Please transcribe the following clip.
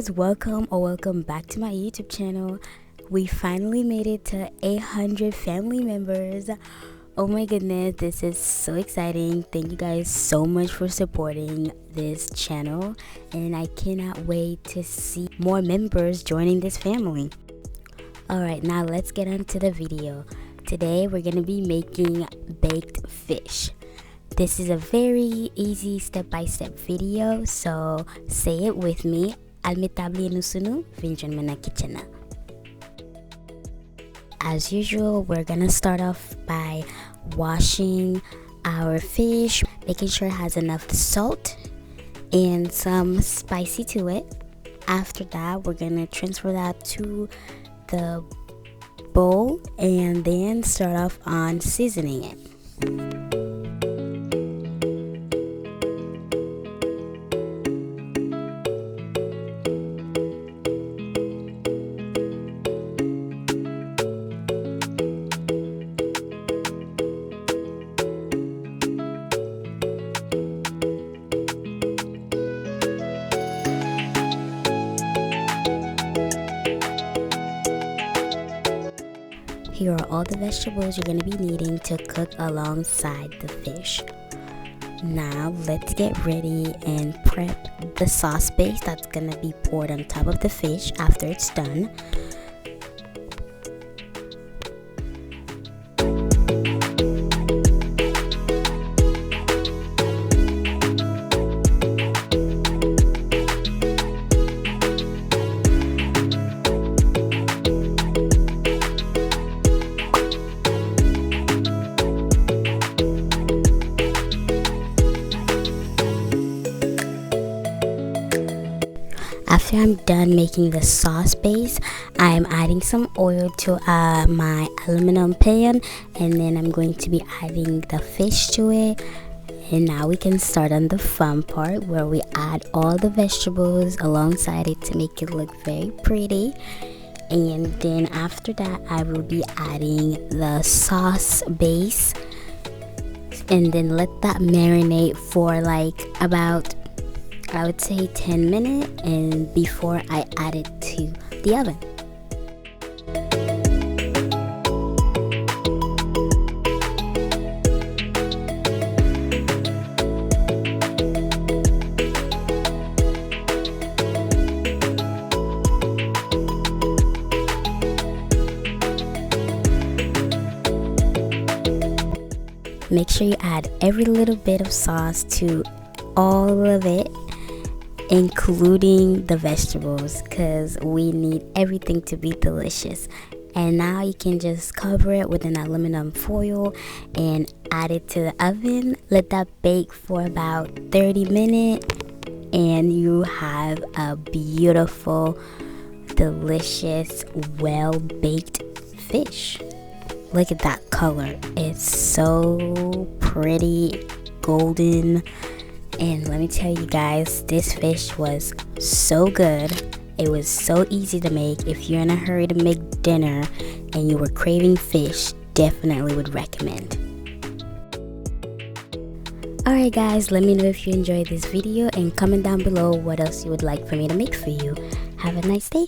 guys, welcome or welcome back to my YouTube channel. We finally made it to 800 family members. Oh my goodness, this is so exciting. Thank you guys so much for supporting this channel, and I cannot wait to see more members joining this family. Alright, now let's get into the video. Today we're gonna be making baked fish. This is a very easy step-by-step video, so say it with me. Almetabli nusunu vinjon mena kitchen. As usual, we're gonna start off by washing our fish, making sure it has enough salt and some spicy to it. After that, we're gonna transfer that to the bowl and then start off on seasoning it. Here are all the vegetables you're going to be needing to cook alongside the fish. Now let's get ready and prep the sauce base that's going to be poured on top of the fish after it's done. After I'm done making the sauce base, I'm adding some oil to my aluminum pan, and then I'm going to be adding the fish to it. And now we can start on the fun part where we add all the vegetables alongside it to make it look very pretty. And then after that, I will be adding the sauce base, and then let that marinate for like about, I would say, 10 minutes, and before I add it to the oven. Make sure you add every little bit of sauce to all of it, including the vegetables, because we need everything to be delicious. And now you can just cover it with an aluminum foil and add it to the oven. Let that bake for about 30 minutes, and you have a beautiful, delicious, well-baked fish. Look at that color. It's so pretty, golden. And let me tell you guys, this fish was so good. It was so easy to make. If you're in a hurry to make dinner and you were craving fish, definitely would recommend. Alright guys, let me know if you enjoyed this video and comment down below what else you would like for me to make for you. Have a nice day.